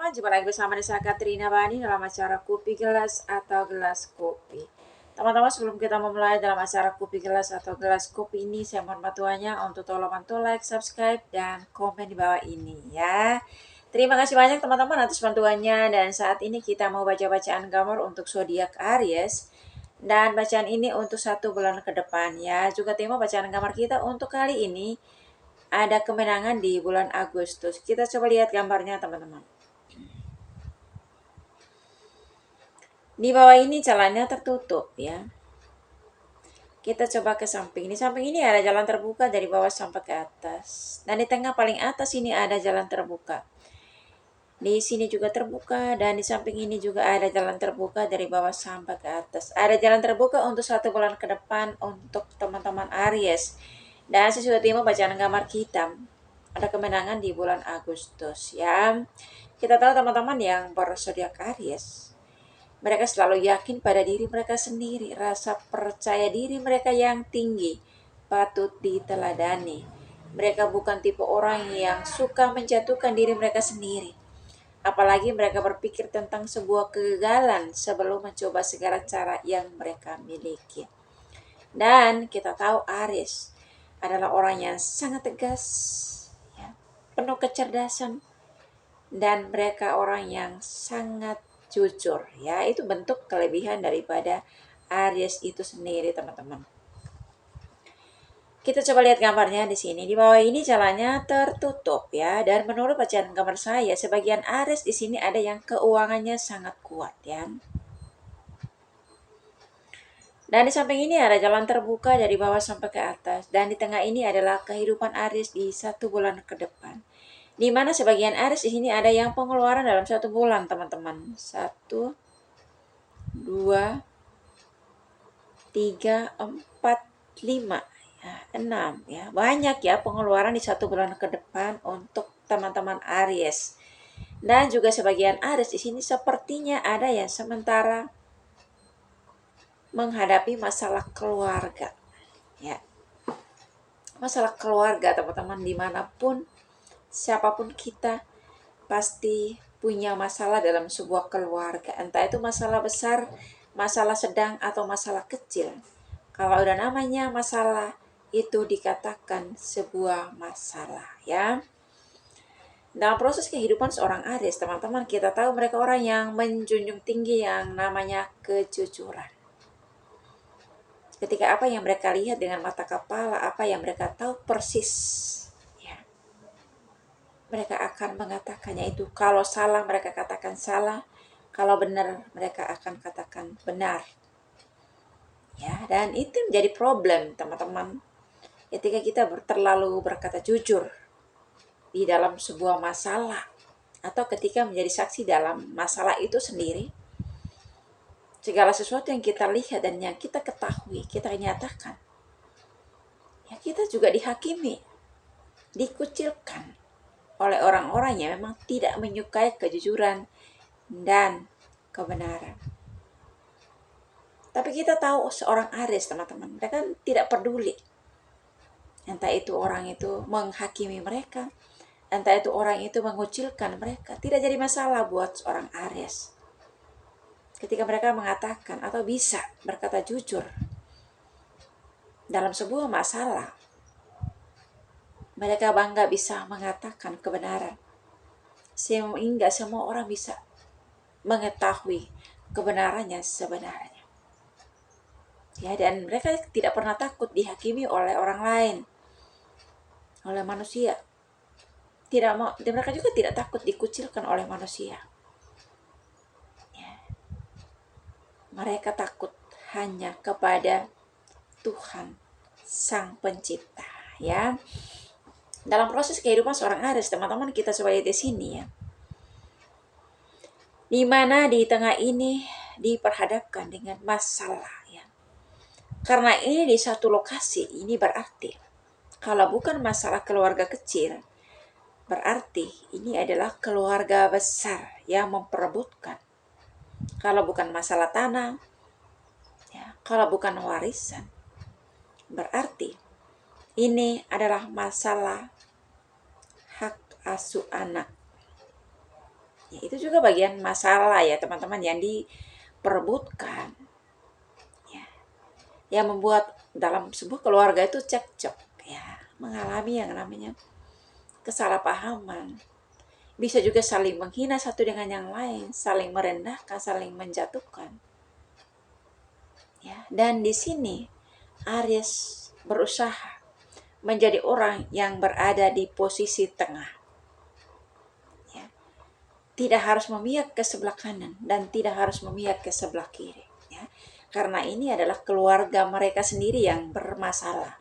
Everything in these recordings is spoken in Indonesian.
teman-teman, jumpa lagi bersama saya Katrina Bani dalam acara Kopi Gelas atau Gelas Kopi. Teman-teman, sebelum kita memulai dalam acara Kopi Gelas atau Gelas Kopi ini, saya mohon bantuannya untuk tolong bantu like, subscribe, dan komen di bawah ini ya. Terima kasih banyak teman-teman atas bantuannya, dan saat ini kita mau baca bacaan gambar untuk zodiak Aries. Dan bacaan ini untuk 1 bulan ke depan ya. Juga tema bacaan gambar kita untuk kali ini ada kemenangan di bulan Agustus. Kita coba lihat gambarnya teman-teman. Di bawah ini jalannya tertutup ya. Kita coba ke samping. Di samping ini ada jalan terbuka dari bawah sampai ke atas. Dan di tengah paling atas ini ada jalan terbuka. Di sini juga terbuka dan di samping ini juga ada jalan terbuka dari bawah sampai ke atas. Ada jalan terbuka untuk 1 bulan ke depan untuk teman-teman Aries. Dan sesuai tema bacaan gambar kita, ada kemenangan di bulan Agustus ya. Kita tahu teman-teman yang berzodiak Aries, mereka selalu yakin pada diri mereka sendiri. Rasa percaya diri mereka yang tinggi patut diteladani. Mereka bukan tipe orang yang suka menjatuhkan diri mereka sendiri. Apalagi mereka berpikir tentang sebuah kegagalan sebelum mencoba segala cara yang mereka miliki. Dan kita tahu Aries adalah orang yang sangat tegas, ya, penuh kecerdasan, dan mereka orang yang sangat jujur. Ya, itu bentuk kelebihan daripada Aries itu sendiri, teman-teman. Kita coba lihat gambarnya di sini. Di bawah ini jalannya tertutup ya. Dan menurut bacaan gambar saya, sebagian Aries di sini ada yang keuangannya sangat kuat ya. Dan di samping ini ada jalan terbuka dari bawah sampai ke atas. Dan di tengah ini adalah kehidupan Aries di 1 bulan ke depan. Di mana sebagian Aries di sini ada yang pengeluaran dalam 1 bulan, teman-teman. 1, 2, 3, 4, 5, ya, 6. Ya. Banyak ya pengeluaran di 1 bulan ke depan untuk teman-teman Aries. Dan juga sebagian Aries di sini sepertinya ada yang sementara menghadapi masalah keluarga. Ya, masalah keluarga teman-teman, dimanapun siapapun kita pasti punya masalah dalam sebuah keluarga, entah itu masalah besar, masalah sedang, atau masalah kecil. Kalau udah namanya masalah, itu dikatakan sebuah masalah ya. Dalam proses kehidupan seorang Aries, teman-teman, kita tahu mereka orang yang menjunjung tinggi yang namanya kejujuran. Ketika apa yang mereka lihat dengan mata kepala, apa yang mereka tahu persis, ya, mereka akan mengatakannya itu. Kalau salah, mereka katakan salah. Kalau benar, mereka akan katakan benar. Ya, dan itu menjadi problem, teman-teman. Ketika kita terlalu berkata jujur di dalam sebuah masalah, atau ketika menjadi saksi dalam masalah itu sendiri, segala sesuatu yang kita lihat dan yang kita ketahui, kita nyatakan, ya kita juga dihakimi, dikucilkan oleh orang-orang yang memang tidak menyukai kejujuran dan kebenaran. Tapi kita tahu seorang Aries, teman-teman, mereka tidak peduli. Entah itu orang itu menghakimi mereka, entah itu orang itu mengucilkan mereka, tidak jadi masalah buat seorang Aries. Ketika mereka mengatakan atau bisa berkata jujur dalam sebuah masalah, mereka bangga bisa mengatakan kebenaran. Sehingga semua orang bisa mengetahui kebenarannya sebenarnya. Ya, dan mereka tidak pernah takut dihakimi oleh orang lain, oleh manusia. Mereka juga tidak takut dikucilkan oleh manusia. Ya. Mereka takut hanya kepada Tuhan Sang Pencipta, ya. Dalam proses kehidupan seorang Aries, teman-teman, kita coba lihat di sini ya. Di mana di tengah ini diperhadapkan dengan masalah ya. Karena ini di satu lokasi, ini berarti kalau bukan masalah keluarga kecil, berarti ini adalah keluarga besar yang memperebutkan. Kalau bukan masalah tanah, ya, kalau bukan warisan, berarti ini adalah masalah hak asuh anak. Ya, itu juga bagian masalah ya teman-teman yang diperebutkan. Ya, yang membuat dalam sebuah keluarga itu cekcok. Ya, mengalami yang namanya kesalahpahaman. Bisa juga saling menghina satu dengan yang lain, saling merendahkan, saling menjatuhkan. Ya, dan di sini Aries berusaha menjadi orang yang berada di posisi tengah. Ya, tidak harus memihak ke sebelah kanan dan tidak harus memihak ke sebelah kiri. Ya, karena ini adalah keluarga mereka sendiri yang bermasalah.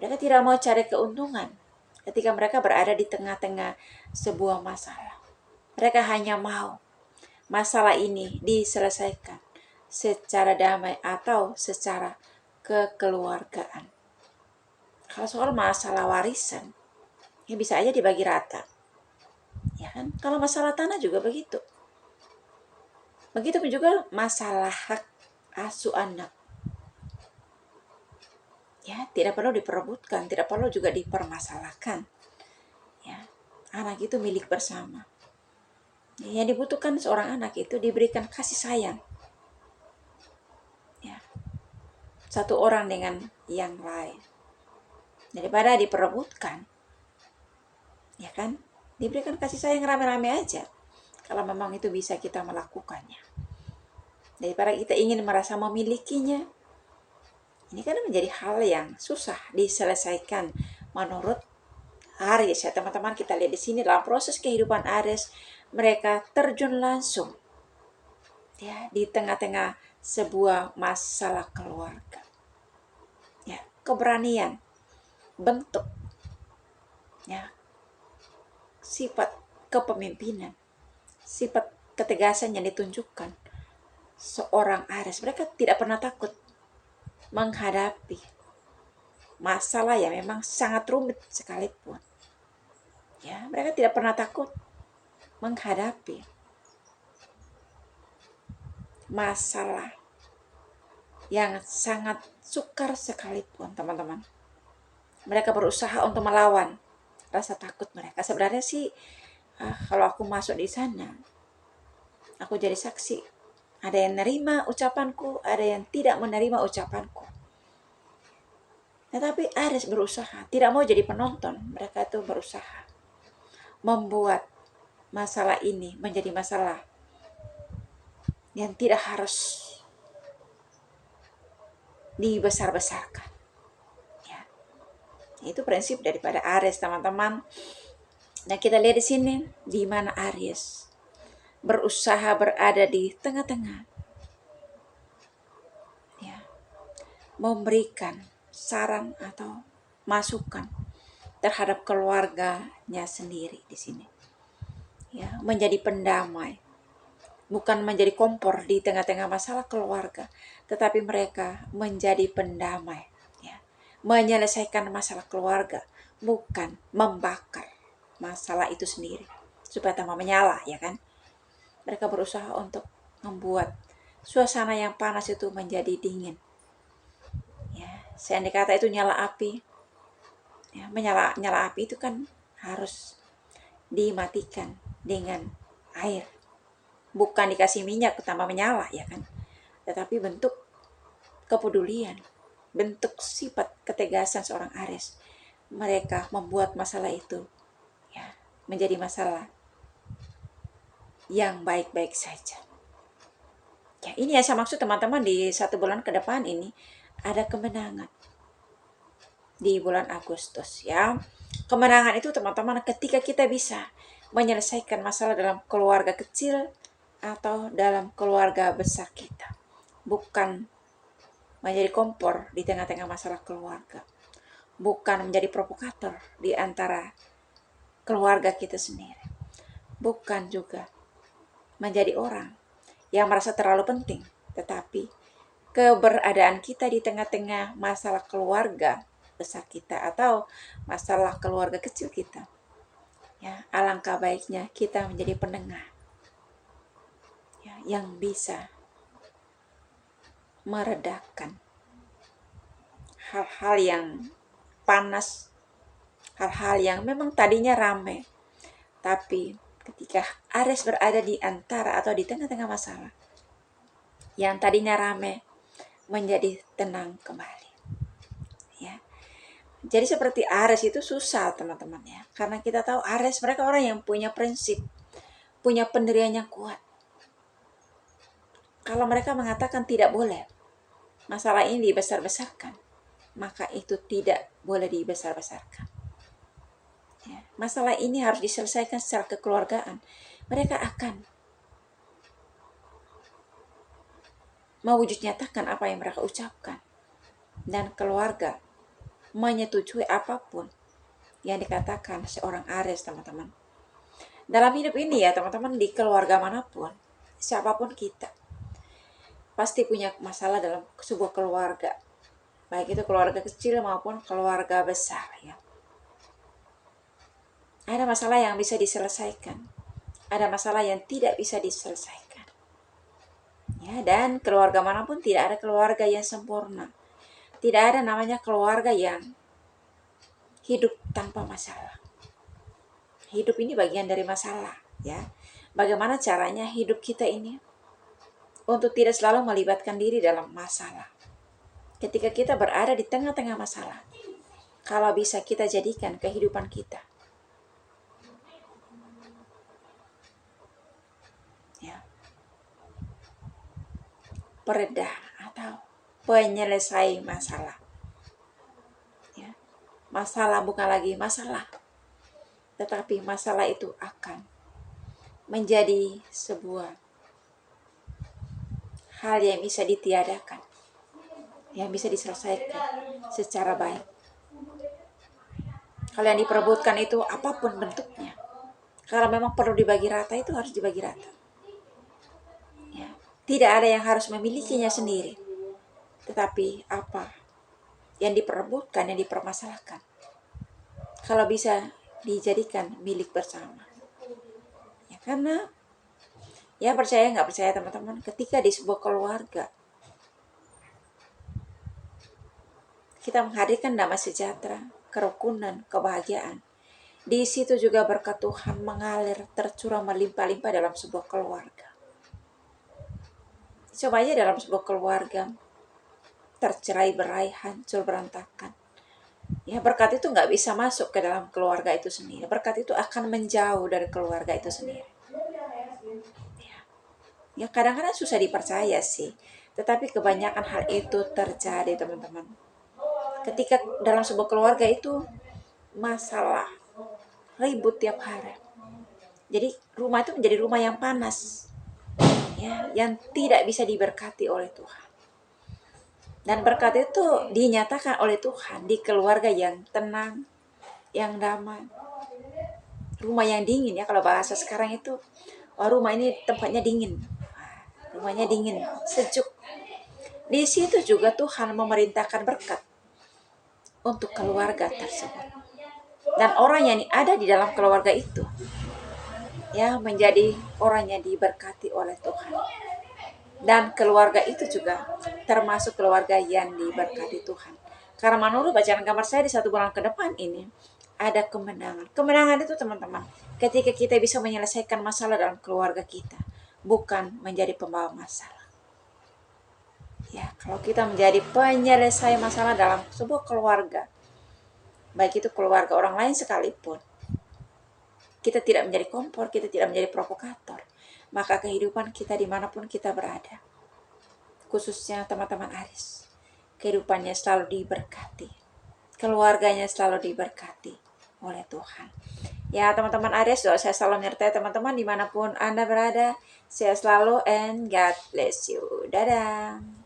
Mereka tidak mau cari keuntungan ketika mereka berada di tengah-tengah sebuah masalah. Mereka hanya mau masalah ini diselesaikan secara damai atau secara kekeluargaan. Kalau soal masalah warisan, ya bisa aja dibagi rata. Ya kan? Kalau masalah tanah juga begitu. Begitupun juga masalah hak asuh anak. Ya, tidak perlu diperebutkan, tidak perlu juga dipermasalahkan. Ya, anak itu milik bersama. Yang dibutuhkan seorang anak itu diberikan kasih sayang. Ya, satu orang dengan yang lain. Daripada diperebutkan, ya kan? Diberikan kasih sayang rame-rame aja. Kalau memang itu bisa kita melakukannya. Daripada kita ingin merasa memilikinya, ini kan menjadi hal yang susah diselesaikan menurut Aries ya teman-teman. Kita lihat di sini dalam proses kehidupan Aries, mereka terjun langsung ya di tengah-tengah sebuah masalah keluarga. Ya, keberanian, bentuk, ya, sifat kepemimpinan, sifat ketegasan yang ditunjukkan seorang Aries. Mereka tidak pernah takut menghadapi masalah yang memang sangat rumit sekalipun. Ya, mereka tidak pernah takut menghadapi masalah yang sangat sukar sekalipun, teman-teman. Mereka berusaha untuk melawan rasa takut mereka. Sebenarnya sih, kalau aku masuk di sana, aku jadi saksi. Ada yang menerima ucapanku, ada yang tidak menerima ucapanku. Tetapi Aries berusaha, tidak mau jadi penonton. Mereka itu berusaha membuat masalah ini menjadi masalah yang tidak harus dibesar-besarkan. Ya. Itu prinsip daripada Aries, teman-teman. Nah, kita lihat di sini di mana Aries berusaha berada di tengah-tengah. Ya. Memberikan saran atau masukan terhadap keluarganya sendiri di sini. Ya, menjadi pendamai. Bukan menjadi kompor di tengah-tengah masalah keluarga, tetapi mereka menjadi pendamai, ya. Menyelesaikan masalah keluarga, bukan membakar masalah itu sendiri supaya tambah menyala, ya kan? Mereka berusaha untuk membuat suasana yang panas itu menjadi dingin. Ya, seandainya kata itu nyala api, ya, nyala api itu kan harus dimatikan dengan air. Bukan dikasih minyak tambah menyala, ya kan? Tetapi bentuk kepedulian, bentuk sifat ketegasan seorang Aries. Mereka membuat masalah itu ya menjadi masalah yang baik-baik saja. Ya, ini yang saya maksud teman-teman, di 1 bulan ke depan ini ada kemenangan di bulan Agustus ya. Kemenangan itu teman-teman ketika kita bisa menyelesaikan masalah dalam keluarga kecil atau dalam keluarga besar kita. Bukan menjadi kompor di tengah-tengah masalah keluarga. Bukan menjadi provokator di antara keluarga kita sendiri. Bukan juga menjadi orang yang merasa terlalu penting. Tetapi keberadaan kita di tengah-tengah masalah keluarga besar kita atau masalah keluarga kecil kita. Ya, alangkah baiknya kita menjadi penengah ya, yang bisa meredakan hal-hal yang panas, hal-hal yang memang tadinya ramai, tapi Ketika Aries berada di antara atau di tengah-tengah masalah, yang tadinya rame menjadi tenang kembali. Ya. Jadi seperti Aries itu susah teman-teman ya. Karena kita tahu Aries mereka orang yang punya prinsip, punya pendirian yang kuat. Kalau mereka mengatakan tidak boleh masalah ini dibesar-besarkan, maka itu tidak boleh dibesar-besarkan. Ya. Masalah ini harus diselesaikan secara kekeluargaan. Mereka akan mewujud nyatakan apa yang mereka ucapkan. Dan keluarga menyetujui apapun yang dikatakan seorang Aries, teman-teman. Dalam hidup ini ya teman-teman, di keluarga manapun, siapapun kita, pasti punya masalah dalam sebuah keluarga. Baik itu keluarga kecil maupun keluarga besar ya. Ada masalah yang bisa diselesaikan. Ada masalah yang tidak bisa diselesaikan. Ya, dan keluarga manapun tidak ada keluarga yang sempurna. Tidak ada namanya keluarga yang hidup tanpa masalah. Hidup ini bagian dari masalah, ya. Bagaimana caranya hidup kita ini untuk tidak selalu melibatkan diri dalam masalah. Ketika kita berada di tengah-tengah masalah, kalau bisa kita jadikan kehidupan kita, ya, peredah atau penyelesai masalah. Ya. Masalah bukan lagi masalah, tetapi masalah itu akan menjadi sebuah hal yang bisa ditiadakan, yang bisa diselesaikan secara baik. Kalau yang diperebutkan itu apapun bentuknya, kalau memang perlu dibagi rata, itu harus dibagi rata. Ya. Tidak ada yang harus memilikinya sendiri, tetapi apa yang diperebutkan, yang dipermasalahkan, kalau bisa dijadikan milik bersama. Ya, karena ya percaya nggak percaya teman-teman, ketika di sebuah keluarga kita menghadirkan damai sejahtera, kerukunan, kebahagiaan, di situ juga berkat Tuhan mengalir, tercurah melimpah-limpah dalam sebuah keluarga. Coba aja dalam sebuah keluarga tercerai-berai, hancur berantakan. Ya, berkat itu nggak bisa masuk ke dalam keluarga itu sendiri. Berkat itu akan menjauh dari keluarga itu sendiri. Ya kadang-kadang susah dipercaya sih, tetapi kebanyakan hal itu terjadi teman-teman. Ketika dalam sebuah keluarga itu masalah, ribut tiap hari. Jadi rumah itu menjadi rumah yang panas, ya, yang tidak bisa diberkati oleh Tuhan. Dan berkat itu dinyatakan oleh Tuhan di keluarga yang tenang, yang damai, rumah yang dingin ya. Kalau bahasa sekarang itu, oh, rumah ini tempatnya dingin, rumahnya dingin, sejuk. Di situ juga Tuhan memerintahkan berkat untuk keluarga tersebut. Dan orang yang ada di dalam keluarga itu, ya, menjadi orang yang diberkati oleh Tuhan. Dan keluarga itu juga termasuk keluarga yang diberkati Tuhan. Karena menurut bacaan kamar saya di 1 bulan ke depan ini, ada kemenangan. Kemenangan itu teman-teman, ketika kita bisa menyelesaikan masalah dalam keluarga kita, bukan menjadi pembawa masalah. Ya, kalau kita menjadi penyelesai masalah dalam sebuah keluarga, baik itu keluarga orang lain sekalipun, kita tidak menjadi kompor, kita tidak menjadi provokator, maka kehidupan kita dimanapun kita berada, khususnya teman-teman Aries, kehidupannya selalu diberkati, keluarganya selalu diberkati oleh Tuhan. Ya teman-teman Aries, doa saya selalu menyertai teman-teman dimanapun Anda berada. Saya selalu, and God bless you. Dadah.